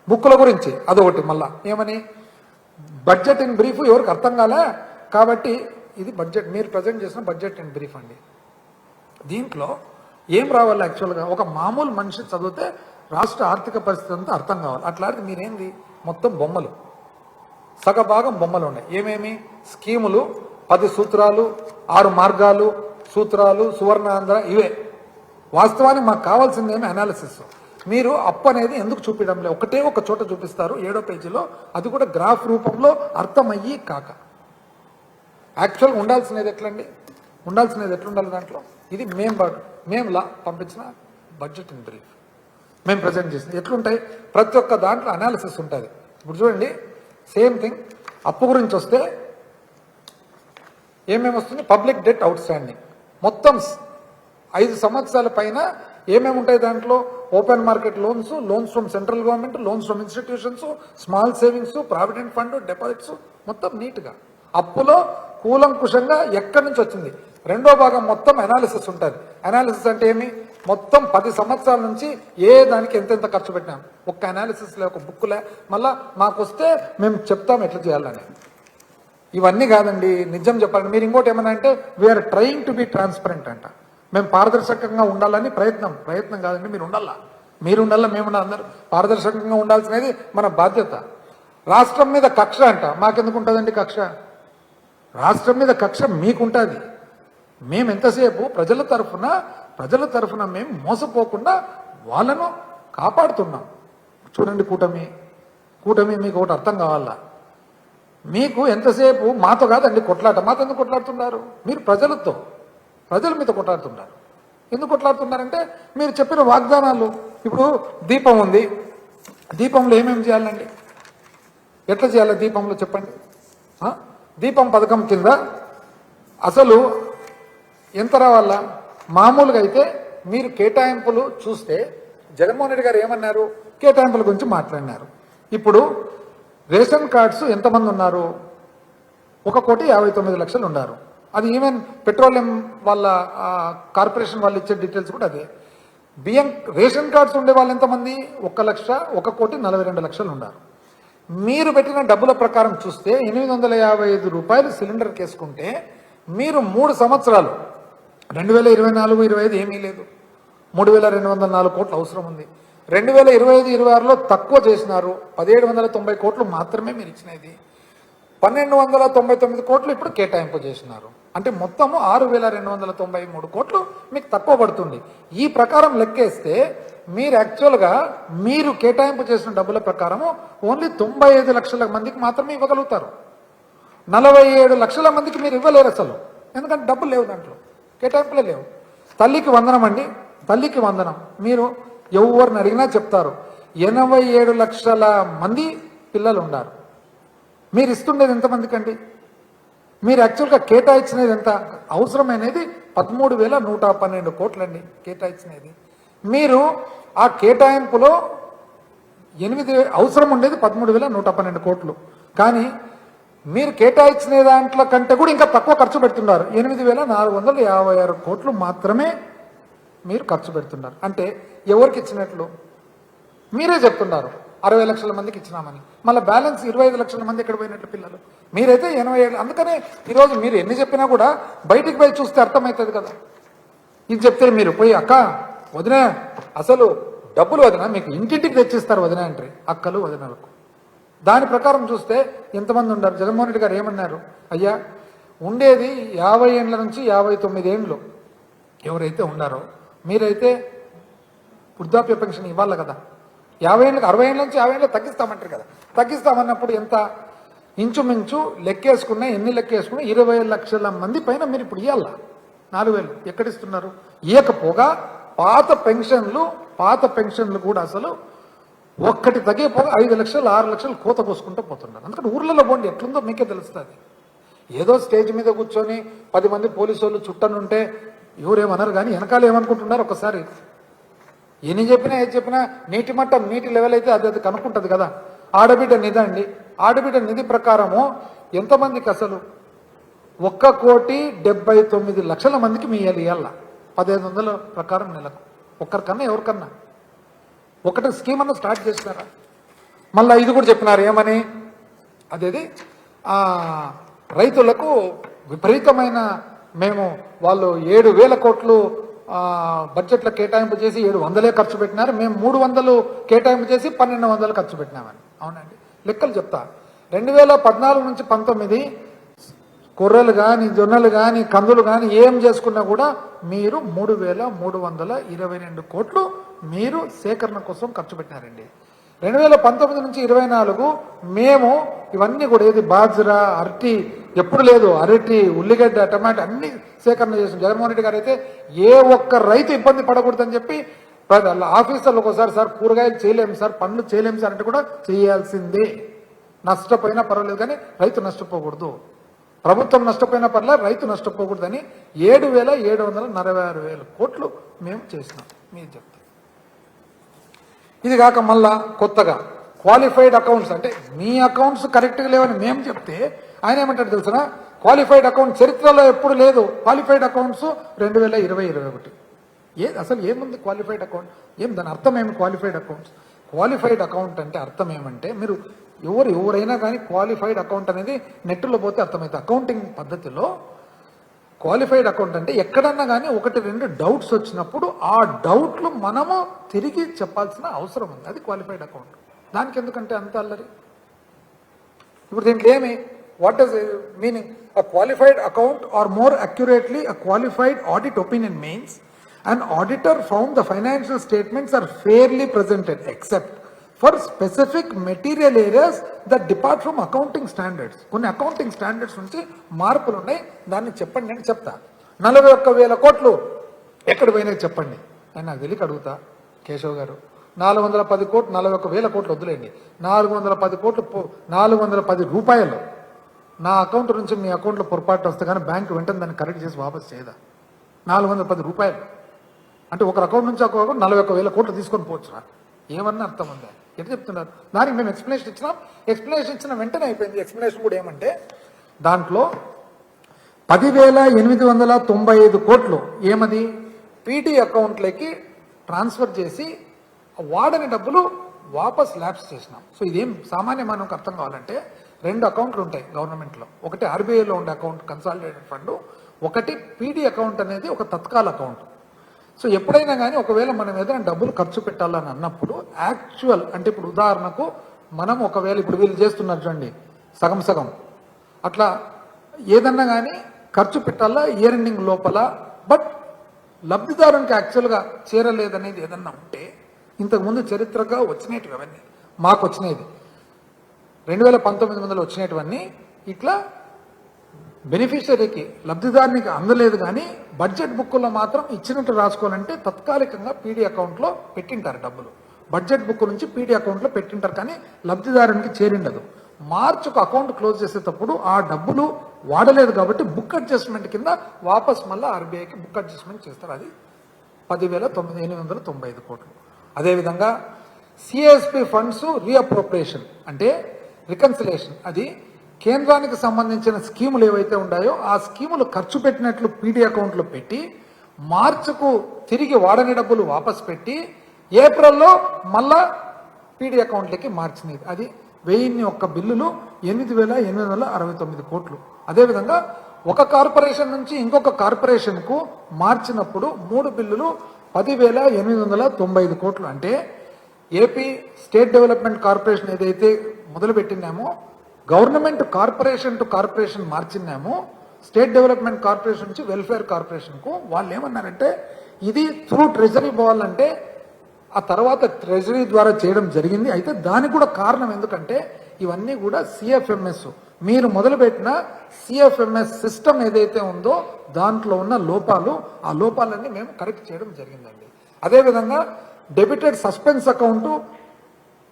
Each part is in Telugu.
బుక్కుల గురించి అదొకటి. మళ్ళా ఏమని బడ్జెట్ ఇన్ బ్రీఫ్ ఎవరికి అర్థం కాలే కాబట్టి ఇది బడ్జెట్ మీరు ప్రజెంట్ చేసిన బడ్జెట్ ఇన్ బ్రీఫ్ అండి. దీంట్లో ఏం రావాలి యాక్చువల్గా ఒక మామూలు మనిషి చదివితే రాష్ట్ర ఆర్థిక పరిస్థితి అంతా అర్థం కావాలి. అట్లాంటి మీరేంది మొత్తం బొమ్మలు సగభాగం బొమ్మలు ఉన్నాయి. ఏమేమి స్కీములు 10 సూత్రాలు 6 మార్గాలు సూత్రాలు సువర్ణాంధ్ర ఇవే. వాస్తవానికి మాకు కావాల్సిందేమి అనాలిసిస్. మీరు అప్పు అనేది ఎందుకు చూపించడం లేదు, ఒకటే ఒక చోట చూపిస్తారు 7వ పేజీలో, అది కూడా గ్రాఫ్ రూపంలో అర్థమయ్యి కాక. యాక్చువల్గా ఉండాల్సినది ఎట్లండి, ఉండాల్సినది ఎట్లుండాలి దాంట్లో. ఇది మేంలా పంపించిన బడ్జెట్ ఇన్ బ్రీఫ్ మేము ప్రజెంట్ చేసింది ఎట్లుంటాయి. ప్రతి ఒక్క దాంట్లో అనాలిసిస్ ఉంటుంది. ఇప్పుడు చూడండి సేమ్ థింగ్ అప్పు గురించి వస్తే ఏమేమి వస్తుంది, పబ్లిక్ డెట్ అవుట్ స్టాండింగ్ మొత్తం 5 సంవత్సరాల పైన ఏమేమి ఉంటాయి దాంట్లో. Open market loans, loans from central government, loans from institutions, small savings, provident fund, deposits మొత్తం నీట్గా అప్పులో కూలంకుషంగా ఎక్కడి నుంచి వచ్చింది. 2వ భాగం మొత్తం అనాలిసిస్ ఉంటుంది. అనాలిసిస్ అంటే ఏమి, మొత్తం 10 సంవత్సరాల నుంచి ఏ దానికి ఎంతెంత ఖర్చు పెట్టినాం ఒక్క అనాలిసిస్లే, ఒక బుక్లే. మళ్ళా మాకు వస్తే మేము చెప్తాం ఎట్లా చేయాలని. ఇవన్నీ కాదండి నిజం చెప్పాలండి. మీరు ఇంకోటి ఏమన్నా అంటే we are trying to be transparent అంట. మేము పారదర్శకంగా ఉండాలని ప్రయత్నం కాదండి. మీరు ఉండాలా, మేము అందరూ పారదర్శకంగా ఉండాల్సినది మన బాధ్యత. రాష్ట్రం మీద కక్ష అంట. మాకెందుకు ఉంటుందండి కక్ష? రాష్ట్రం మీద కక్ష మీకుంటుంది. మేము ఎంతసేపు ప్రజల తరఫున మేము మోసపోకుండా వాళ్ళను కాపాడుతున్నాం. చూడండి కూటమి మీకు ఒకటి అర్థం కావాలా. మీకు ఎంతసేపు మాతో కాదండి కొట్లాట. మాతో ఎందుకు కొట్లాడుతున్నారు? మీరు ప్రజల మీద కొట్లాడుతున్నారు. ఎందుకు కొట్లాడుతున్నారంటే మీరు చెప్పిన వాగ్దానాలు. ఇప్పుడు దీపం ఉంది, దీపంలో ఏమేమి చేయాలండి, ఎట్లా చేయాలి దీపంలో చెప్పండి. దీపం పథకం కింద అసలు ఎంత రావాలా? మామూలుగా అయితే మీరు కేటాయింపులు చూస్తే జగన్మోహన్ రెడ్డి గారు ఏమన్నారు, కేటాయింపుల గురించి మాట్లాడినారు. ఇప్పుడు రేషన్ కార్డ్స్ ఎంతమంది ఉన్నారు? 1,59,00,000 ఉన్నారు. అది ఈవెన్ పెట్రోలియం వాళ్ళ కార్పొరేషన్ వాళ్ళు ఇచ్చే డీటెయిల్స్ కూడా అదే. బియ్యం రేషన్ కార్డ్స్ ఉండే వాళ్ళు ఎంతమంది? 1,42,00,000 ఉన్నారు. మీరు పెట్టిన డబ్బుల ప్రకారం చూస్తే 855 రూపాయలు సిలిండర్ కేసుకుంటే మీరు 3 సంవత్సరాలు 2024-25 ఏమీ లేదు. 3,204 కోట్లు అవసరం ఉంది. 2025-26లో తక్కువ చేసినారు. 1,790 కోట్లు మాత్రమే మీరు ఇచ్చినది. 1,299 కోట్లు ఇప్పుడు కేటాయింపు చేసినారు. అంటే మొత్తము 6,293 కోట్లు మీకు తక్కువ పడుతుంది. ఈ ప్రకారం లెక్కేస్తే మీరు యాక్చువల్గా మీరు కేటాయింపు చేసిన డబ్బుల ప్రకారము ఓన్లీ 95 లక్షల మందికి మాత్రమే ఇవ్వగలుగుతారు. 47 లక్షల మందికి మీరు ఇవ్వలేరు అసలు. ఎందుకంటే డబ్బులు లేవు, దాంట్లో కేటాయింపులే లేవు. తల్లికి వందనం అండి, తల్లికి వందనం. మీరు ఎవరిని అడిగినా చెప్తారు 87 లక్షల మంది పిల్లలు ఉన్నారు. మీరు ఇస్తుండేది ఎంతమందికి అండి? మీరు యాక్చువల్గా కేటాయించినది ఎంత? అవసరమైనది 13,112 కోట్లండి కేటాయించినది. మీరు ఆ కేటాయింపులో అవసరం ఉండేది 13,112 కోట్లు. కానీ మీరు కేటాయించిన దాంట్లో కంటే కూడా ఇంకా తక్కువ ఖర్చు పెడుతున్నారు. 8,456 కోట్లు మాత్రమే మీరు ఖర్చు పెడుతున్నారు. అంటే ఎవరికి ఇచ్చినట్లు? మీరే చెప్తున్నారు 60 లక్షల మందికి ఇచ్చినామని. మళ్ళీ బ్యాలెన్స్ 25 లక్షల మంది ఎక్కడ పోయినట్లు పిల్లలు. మీరైతే 87. అందుకనే ఈరోజు మీరు ఎన్ని చెప్పినా కూడా బయటికి పోయి చూస్తే అర్థమవుతుంది కదా. ఇది చెప్తే మీరు పోయి అక్క వదిన అసలు డబ్బులు వదిన మీకు ఇంటింటికి తెచ్చిస్తారు వదిన అంటే అక్కలు వదినలకు. దాని ప్రకారం చూస్తే ఎంతమంది ఉన్నారు? జగన్మోహన్ రెడ్డి గారు ఏమన్నారు, అయ్యా ఉండేది 50 ఏళ్ళ నుంచి 59 ఏళ్ళు ఎవరైతే ఉన్నారో మీరైతే వృద్ధాప్య పెన్షన్ ఇవ్వాలి కదా. 50 ఏళ్ళకి 60 ఏళ్ళ నుంచి 50 ఏళ్ళు తగ్గిస్తామంటారు కదా. తగ్గిస్తామన్నప్పుడు ఎంత ఇంచుమించు లెక్కేసుకున్నా, ఎన్ని లెక్కేసుకున్నా 20 లక్షల మంది పైన మీరు ఇప్పుడు ఇవ్వాల. 4,000 ఎక్కడిస్తున్నారు? ఇవ్వకపోగా పాత పెన్షన్లు కూడా అసలు ఒక్కటి తగ్గిపోగా 5 లక్షలు 6 లక్షలు కోత కోసుకుంటూ పోతున్నారు. అందుకని ఊర్లలో పోండి, ఎట్లుందో మీకే తెలుస్తుంది. ఏదో స్టేజ్ మీద కూర్చొని 10 మంది పోలీసు వాళ్ళు చుట్టనుంటే ఎవరేమన్నారు, కానీ వెనకాల ఏమనుకుంటున్నారు ఒకసారి. ఎన్ని చెప్పినా ఏది చెప్పినా నీటి మట్టం నీటి లెవెల్ అయితే అది కనుక్కుంటుంది కదా. ఆడబిడ్డ నిధి అండి, ఆడబిడ్డ నిధి ప్రకారము ఎంతమందికి అసలు 1,79,00,000 మందికి మీ ఇవ్వాల 1,500 ప్రకారం నెలకు. ఒక్కరికన్నా ఎవరికన్నా ఒకటి స్కీమ్ అన్న స్టార్ట్ చేసినారా? మళ్ళీ ఇది కూడా చెప్పినారు ఏమని, అదేది రైతులకు విపరీతమైన మేము వాళ్ళు 7,000 కోట్లు బడ్జెట్లో కేటాయింపు చేసి 700 ఖర్చు పెట్టినారు, మేము 300 కేటాయింపు చేసి 1,200 ఖర్చు పెట్టినామని. అవునండి, లెక్కలు చెప్తా. 2014 నుంచి 19 కొర్రలు కానీ జొన్నలు కానీ కందులు కానీ ఏం చేసుకున్నా కూడా మీరు 3,322 కోట్లు మీరు సేకరణ కోసం ఖర్చు పెట్టినారండి. 2019 నుంచి 24 మేము ఇవన్నీ కూడా ఏది బాజ్రా అరటి ఎప్పుడు లేదు, అరటి ఉల్లిగడ్డ టమాటా అన్ని సేకరణ చేసాం. జగన్మోహన్ రెడ్డి గారు అయితే ఏ ఒక్క రైతు ఇబ్బంది పడకూడదని చెప్పి ఆఫీసర్లకు ఒకసారి సార్ కూరగాయలు చేయలేము సార్, పండ్లు చేయలేము సార్ అంటే కూడా చేయాల్సిందే. నష్టపోయినా పర్వాలేదు కానీ రైతు నష్టపోకూడదు, ప్రభుత్వం నష్టపోయినా పర్లేదు రైతు నష్టపోకూడదని 7,746,000 కోట్లు మేము చేసినాం. మీరు చెప్తాం. ఇది కాక మళ్ళా కొత్తగా క్వాలిఫైడ్ అకౌంట్స్ అంటే మీ అకౌంట్స్ కరెక్ట్గా లేవని మేము చెప్తే ఆయన ఏమంటాడు తెలుసునా, క్వాలిఫైడ్ అకౌంట్ చరిత్రలో ఎప్పుడు లేదు, క్వాలిఫైడ్ అకౌంట్స్ 2020-21. అసలు ఏముంది క్వాలిఫైడ్ అకౌంట్, ఏం దాని అర్థం ఏమి క్వాలిఫైడ్ అకౌంట్స్? క్వాలిఫైడ్ అకౌంట్ అంటే అర్థం ఏమంటే మీరు ఎవరైనా కానీ క్వాలిఫైడ్ అకౌంట్ అనేది నెట్లో పోతే అర్థమవుతుంది. అకౌంటింగ్ పద్ధతిలో క్వాలిఫైడ్ అకౌంట్ అంటే ఎక్కడన్నా కానీ 1-2 డౌట్స్ వచ్చినప్పుడు ఆ డౌట్లు మనము తిరిగి చెప్పాల్సిన అవసరం ఉంది, అది క్వాలిఫైడ్ అకౌంట్. దానికి ఎందుకంటే అంత అల్లరి? ఇప్పుడు దీంట్లో ఏమి, what does meaning? A qualified account or more accurately a qualified audit opinion means an auditor found the financial statements are fairly presented except for specific material areas that depart from accounting standards. కొన్ని అకౌంటింగ్ స్టాండర్డ్స్ నుంచి మార్పులు ఉన్నాయి, దాన్ని చెప్పండి అని చెప్తా. 41,000 కోట్లు ఎక్కడ పోయినాయి చెప్పండి అని నాకు తెలియక అడుగుతా. కేశవ్ గారు 410 కోట్లు 41,000 కోట్లు వద్దులేండి, 410 కోట్లు 410 రూపాయలు నా అకౌంట్ నుంచి మీ అకౌంట్లో పొరపాటు వస్తే కానీ బ్యాంకు వెంటనే దాన్ని కరెక్ట్ చేసి వాపస్ చేయదా? 410 రూపాయలు అంటే ఒక అకౌంట్ నుంచి ఒక అకౌంట్ 41,000 కోట్లు తీసుకొని పోవచ్చు. ఏమన్నా అర్థం ఉందా? ఎట్లా చెప్తున్నారు? దానికి మేము ఎక్స్ప్లెనేషన్ ఇచ్చినాం, ఎక్స్ప్లెనేషన్ ఇచ్చిన వెంటనే అయిపోయింది. ఎక్స్ప్లెనేషన్ కూడా ఏమంటే దాంట్లో 10,895 కోట్లు ఏమది పీటీ అకౌంట్లకి ట్రాన్స్ఫర్ చేసి వాడని డబ్బులు వాపస్ ల్యాప్స్ చేసినాం. సో ఇదేం సామాన్య మానవునికి అర్థం కావాలంటే 2 అకౌంట్లు ఉంటాయి గవర్నమెంట్లో, ఒకటి ఆర్బీఐలో ఉండే అకౌంట్ కన్సాలిడేటెడ్ ఫండ్, ఒకటి పీడీ అకౌంట్ అనేది ఒక తత్కాల అకౌంట్. సో ఎప్పుడైనా కానీ ఒకవేళ మనం ఏదైనా డబ్బులు ఖర్చు పెట్టాలని అన్నప్పుడు యాక్చువల్ అంటే ఇప్పుడు ఉదాహరణకు మనం ఒకవేళ ఇప్పుడు వీళ్ళు చేస్తున్నారు చూడండి సగం సగం అట్లా ఏదన్నా కానీ ఖర్చు పెట్టాలా ఇయర్ ఎండింగ్ లోపల, బట్ లబ్ధిదారునికి యాక్చువల్గా చేరలేదనేది ఏదన్నా ఉంటే ఇంతకుముందు చరిత్రగా వచ్చినవి అవన్నీ మాకు వచ్చినది 2019 వచ్చినటువన్నీ ఇట్లా బెనిఫిషరీకి లబ్ధిదారునికి అందలేదు, కానీ బడ్జెట్ బుక్కుల్లో మాత్రం ఇచ్చినట్టు రాసుకోవాలంటే తత్కాలికంగా పీడీ అకౌంట్లో పెట్టింటారు డబ్బులు, బడ్జెట్ బుక్ నుంచి పీడీ అకౌంట్లో పెట్టింటారు, కానీ లబ్ధిదారునికి చేరిండదు. మార్చుకు అకౌంట్ క్లోజ్ చేసేటప్పుడు ఆ డబ్బులు వాడలేదు కాబట్టి బుక్ అడ్జస్ట్మెంట్ కింద వాపస్ మళ్ళీ ఆర్బీఐకి బుక్ అడ్జస్ట్మెంట్ చేస్తారు. అది 10,895 కోట్లు. అదేవిధంగా సిఎస్పి ఫండ్స్ రీఅప్రోప్రియేషన్ అంటే రికన్సిలేషన్, అది కేంద్రానికి సంబంధించిన స్కీములు ఏవైతే ఉన్నాయో ఆ స్కీములు ఖర్చు పెట్టినట్లు పీడీ అకౌంట్లో పెట్టి మార్చుకు తిరిగి వాడని డబ్బులు వాపస్ పెట్టి ఏప్రిల్లో మళ్ళా పీడీ అకౌంట్లకి మార్చినది. అది 1,001 బిల్లులు 8,869 కోట్లు. అదేవిధంగా ఒక కార్పొరేషన్ నుంచి ఇంకొక కార్పొరేషన్కు మార్చినప్పుడు 3 బిల్లులు 10,895 కోట్లు. అంటే ఏపీ స్టేట్ డెవలప్మెంట్ కార్పొరేషన్ ఏదైతే మొదలుపెట్టినామో గవర్నమెంట్ కార్పొరేషన్ టు కార్పొరేషన్ మార్చినామో స్టేట్ డెవలప్మెంట్ కార్పొరేషన్ నుంచి వెల్ఫేర్ కార్పొరేషన్కు వాళ్ళు ఏమన్నారంటే ఇది త్రూ ట్రెజరీ పోవాలంటే ఆ తర్వాత ట్రెజరీ ద్వారా చేయడం జరిగింది. అయితే దానికి కూడా కారణం ఎందుకంటే ఇవన్నీ కూడా సిఎఫ్ఎంఎస్ మీరు మొదలుపెట్టిన సిఎఫ్ఎంఎస్ సిస్టమ్ ఏదైతే ఉందో దాంట్లో ఉన్న లోపాలు, ఆ లోపాలన్నీ మేము కరెక్ట్ చేయడం జరిగిందండి. అదేవిధంగా డెబిటెడ్ సస్పెన్స్ అకౌంట్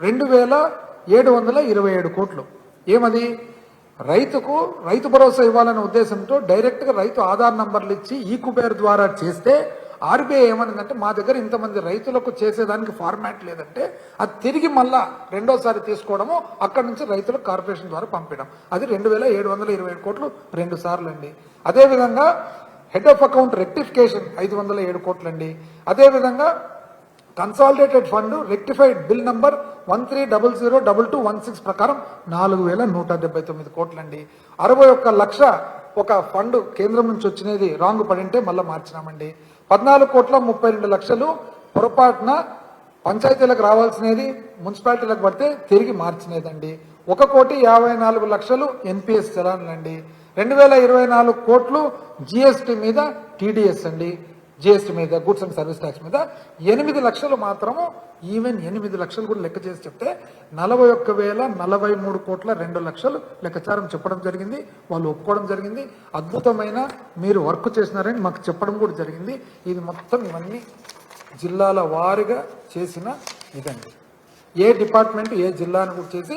2,727 కోట్లు. ఏమది రైతు భరోసా ఇవ్వాలనే ఉద్దేశంతో డైరెక్ట్గా రైతు ఆధార్ నంబర్లు ఇచ్చి ఈ కుబేర్ ద్వారా చేస్తే ఆర్బీఐ ఏమనిందంటే మా దగ్గర ఇంతమంది రైతులకు చేసేదానికి ఫార్మాట్ లేదంటే అది తిరిగి మళ్ళా రెండోసారి తీసుకోవడము అక్కడి నుంచి రైతులకు కార్పొరేషన్ ద్వారా పంపించడం, అది 2,727 కోట్లు 2 సార్లు అండి. అదేవిధంగా హెడ్ ఆఫ్ అకౌంట్ రెక్టిఫికేషన్ 507 కోట్లు అండి. అదేవిధంగా consolidated fund rectified bill number 13002216 ప్రకారం 4179 కోట్లండి. 61 లక్ష ఒక ఫండ్ కేంద్రం నుంచి వచ్చినది రాంగ్ పడింటే మళ్ళీ మార్చినామండి. 14,32,00,000 పొరపాటున పంచాయతీలకు రావాల్సినది మున్సిపాలిటీలకు పడితే తిరిగి మార్చినదండి. 1,54,00,000 ఎన్పిఎస్ చలాన్లండి. 2024 కోట్లు జిఎస్టీ మీద టీడీఎస్ అండి. జిఎస్టీ మీద గూడ్స్ అండ్ సర్వీస్ ట్యాక్స్ మీద 8 లక్షలు మాత్రము, ఈవెన్ 8 లక్షలు కూడా లెక్క చేసి చెప్తే 41,043 కోట్ల 2 లక్షలు లెక్కచారం చెప్పడం జరిగింది. వాళ్ళు ఒప్పుకోవడం జరిగింది. అద్భుతమైన మీరు వర్క్ చేసినారని మాకు చెప్పడం కూడా జరిగింది. ఇది మొత్తం ఇవన్నీ జిల్లాల వారీగా చేసిన ఇదండి. ఏ డిపార్ట్మెంట్ ఏ జిల్లాను కూడా చేసి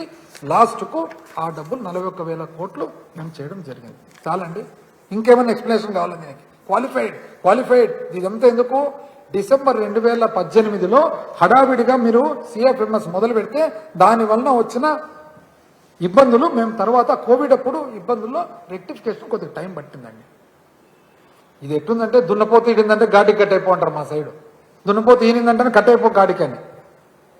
లాస్ట్కు ఆ డబ్బులు 41,000 కోట్లు మేము చేయడం జరిగింది. చాలండి. ఇంకేమైనా ఎక్స్ప్లెనేషన్ కావాలని దీనికి? క్వాలిఫైడ్ ఇదంతా ఎందుకు? డిసెంబర్ 2018లో హడావిడిగా మీరు సిఎఫ్ఎంఎస్ మొదలు పెడితే దాని వలన వచ్చిన ఇబ్బందులు మేము తర్వాత కోవిడ్ అప్పుడు ఇబ్బందుల్లో రెక్టిఫికేషన్ కొద్దిగా టైం పట్టిందండి. ఇది ఎట్టుందంటే దున్నపోతు ఈడిందంటే గాడికి కట్టయిపో అంటారు మా సైడు. దున్నపోతు ఈనిందంటే కట్టయిపో గాడికని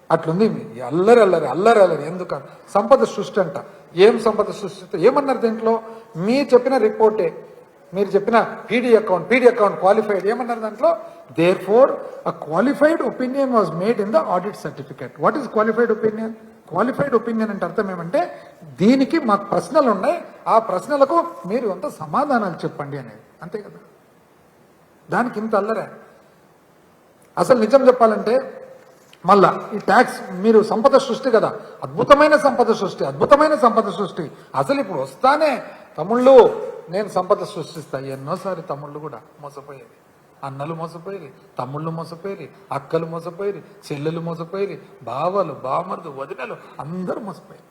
అట్లుంది. అల్లరి ఎందుకు? సంపద సృష్టి అంట. ఏం సంపద సృష్టి ఏమన్నారు దీంట్లో? మీ చెప్పిన రిపోర్టే, మీరు చెప్పిన పీడీ అకౌంట్ క్వాలిఫైడ్ ఏమన్నారు దాంట్లో? There for a qualified opinion was made in the audit certificate. What is qualified opinion? Qualified opinion అంటే అర్థం ఏమంటే దీనికి మాకు ప్రశ్నలు ఉన్నాయి, ఆ ప్రశ్నలకు మీరు అంత సమాధానాలు చెప్పండి అనేది, అంతే కదా. దానికి ఇంత అల్లరే. అసలు నిజం చెప్పాలంటే మళ్ళా ఈ ట్యాక్స్ మీరు సంపద సృష్టి కదా, అద్భుతమైన సంపద సృష్టి. అసలు ఇప్పుడు వస్తానే తమ్ముళ్ళు నేను సంపద సృష్టిస్తా, ఎన్నోసారి తమ్ముళ్ళు కూడా మోసపోయేది, అన్నలు మోసపోయేది, తమ్ముళ్ళు మోసపోయేది, అక్కలు మోసపోయేది, చెల్లెలు మోసపోయేది, బావలు బామర్దు వదినలు అందరూ మోసపోయారు.